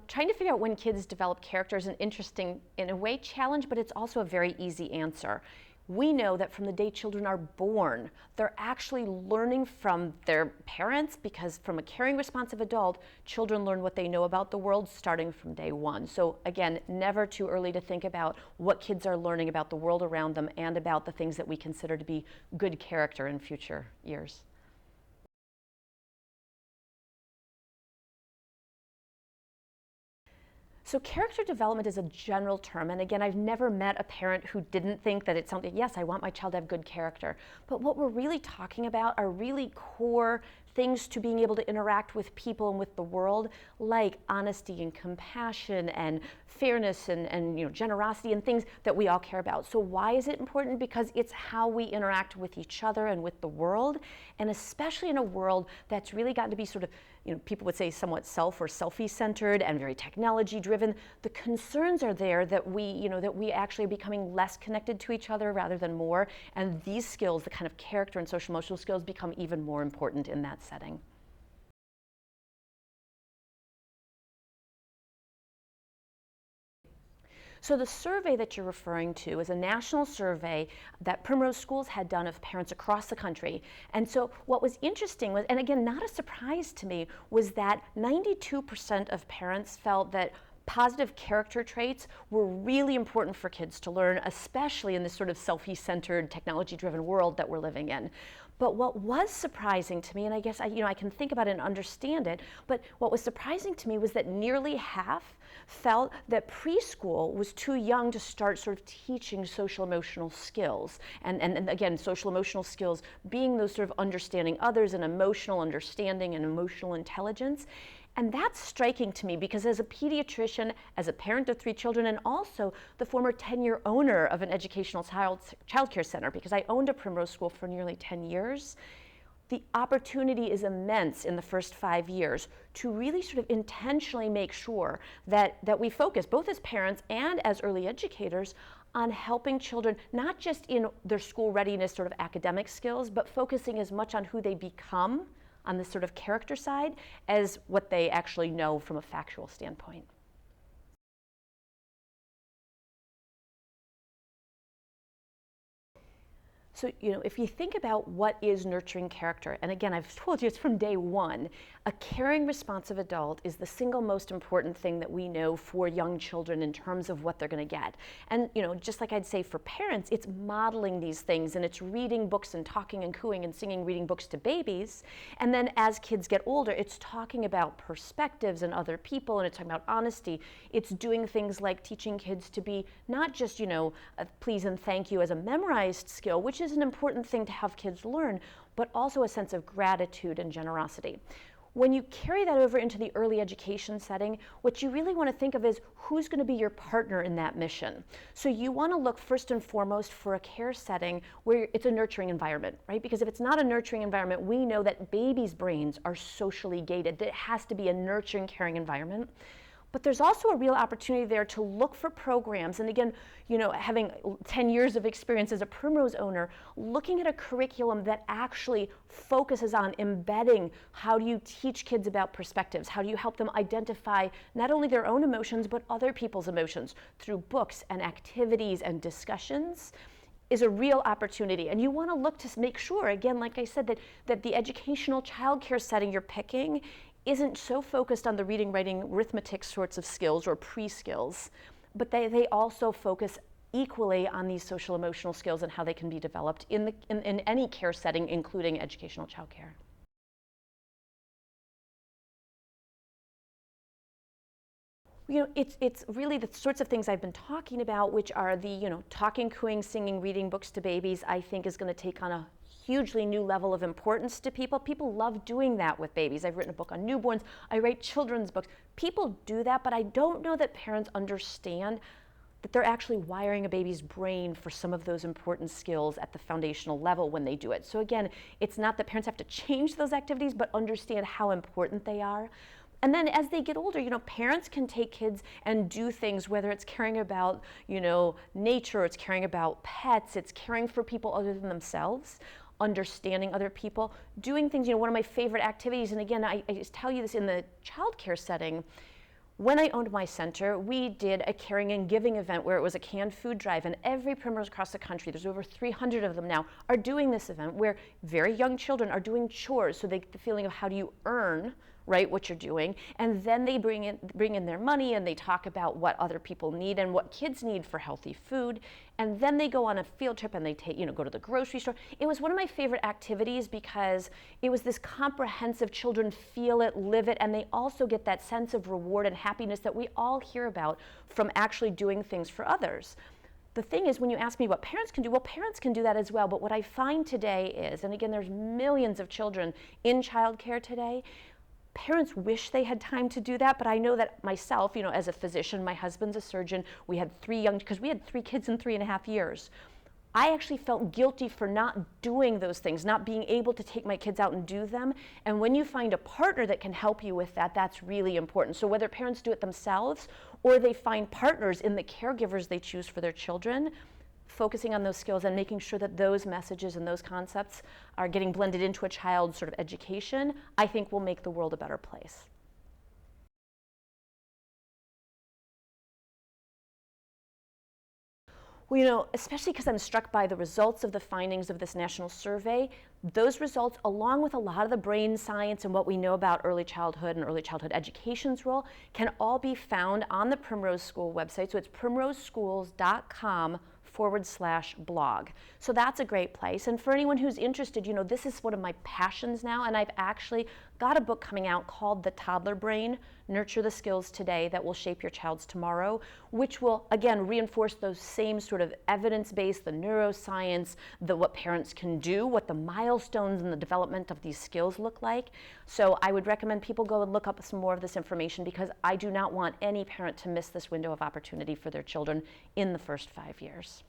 Trying to figure out when kids develop character is an interesting, in a way, challenge, but it's also a very easy answer. We know that from the day children are born, they're actually learning from their parents, because from a caring, responsive adult, children learn what they know about the world starting from day one. So again, never too early to think about what kids are learning about the world around them and about the things that we consider to be good character in future years. So character development is a general term, and again, I've never met a parent who didn't think that it's something, yes, I want my child to have good character. But what we're really talking about are really core things to being able to interact with people and with the world, like honesty and compassion and fairness and generosity and things that we all care about. So why is it important? Because it's how we interact with each other and with the world, and especially in a world that's really gotten to be sort of, people would say somewhat self or selfie-centered and very technology-driven. The concerns are there that we actually are becoming less connected to each other rather than more, and these skills, the kind of character and social emotional skills, become even more important in that setting. So the survey that you're referring to is a national survey that Primrose Schools had done of parents across the country. And so what was interesting was, and again, not a surprise to me, was that 92% of parents felt that positive character traits were really important for kids to learn, especially in this sort of selfie-centered, technology-driven world that we're living in. But what was surprising to me, and I guess I can think about it and understand it, but what was surprising to me was that nearly half felt that preschool was too young to start sort of teaching social emotional skills. And again, social emotional skills being those sort of understanding others and emotional understanding and emotional intelligence. And that's striking to me because as a pediatrician, as a parent of 3 children, and also the former 10-year owner of an educational child care center, because I owned a Primrose School for nearly 10 years, the opportunity is immense in the first 5 years to really sort of intentionally make sure that we focus, both as parents and as early educators, on helping children, not just in their school readiness sort of academic skills, but focusing as much on who they become on this sort of character side as what they actually know from a factual standpoint. So, if you think about what is nurturing character, and again, I've told you it's from day one, a caring, responsive adult is the single most important thing that we know for young children in terms of what they're going to get. And, just like I'd say for parents, it's modeling these things, and it's reading books and talking and cooing and singing, reading books to babies. And then as kids get older, it's talking about perspectives and other people, and it's talking about honesty. It's doing things like teaching kids to be not just, please and thank you as a memorized skill, which is an important thing to have kids learn, but also a sense of gratitude and generosity. When you carry that over into the early education setting, what you really want to think of is who's going to be your partner in that mission. So you want to look first and foremost for a care setting where it's a nurturing environment, right? Because if it's not a nurturing environment, we know that babies' brains are socially gated. That it has to be a nurturing, caring environment. But there's also a real opportunity there to look for programs, and again, having 10 years of experience as a Primrose owner, looking at a curriculum that actually focuses on embedding how do you teach kids about perspectives, how do you help them identify not only their own emotions, but other people's emotions through books and activities and discussions, is a real opportunity. And you want to look to make sure, again, like I said, that the educational childcare setting you're picking isn't so focused on the reading, writing, arithmetic sorts of skills or pre-skills, but they also focus equally on these social emotional skills and how they can be developed in any care setting, including educational childcare. It's really the sorts of things I've been talking about, which are the, talking, cooing, singing, reading books to babies, I think is going to take on a hugely new level of importance to people. People love doing that with babies. I've written a book on newborns. I write children's books. People do that, but I don't know that parents understand that they're actually wiring a baby's brain for some of those important skills at the foundational level when they do it. So again, it's not that parents have to change those activities, but understand how important they are. And then as they get older, parents can take kids and do things, whether it's caring about, nature, it's caring about pets, it's caring for people other than themselves, understanding other people, doing things. One of my favorite activities, and again, I just tell you this in the childcare setting, When I owned my center, we did a caring and giving event where it was a canned food drive, and every Primrose across the country, there's over 300 of them now, are doing this event where very young children are doing chores, so they get the feeling of how do you earn, right, what you're doing, and then they bring in their money and they talk about what other people need and what kids need for healthy food, and then they go on a field trip and they take, go to the grocery store. It was one of my favorite activities because it was this comprehensive, children feel it, live it, and they also get that sense of reward and happiness that we all hear about from actually doing things for others. The thing is, when you ask me what parents can do, well, parents can do that as well, but what I find today is, and again, there's millions of children in childcare today, parents wish they had time to do that, but I know that myself, as a physician, my husband's a surgeon, we had because we had 3 kids in 3.5 years. I actually felt guilty for not doing those things, not being able to take my kids out and do them. And when you find a partner that can help you with that, that's really important. So whether parents do it themselves or they find partners in the caregivers they choose for their children, focusing on those skills and making sure that those messages and those concepts are getting blended into a child's sort of education, I think will make the world a better place. Well, especially because I'm struck by the results of the findings of this national survey, those results, along with a lot of the brain science and what we know about early childhood and early childhood education's role, can all be found on the Primrose School website. So it's primroseschools.com/blog. So that's a great place. And for anyone who's interested, this is one of my passions now, and I've actually got a book coming out called The Toddler Brain, Nurture the Skills Today That Will Shape Your Child's Tomorrow, which will, again, reinforce those same sort of evidence-based, the neuroscience, what parents can do, what the milestones in the development of these skills look like. So I would recommend people go and look up some more of this information because I do not want any parent to miss this window of opportunity for their children in the first 5 years.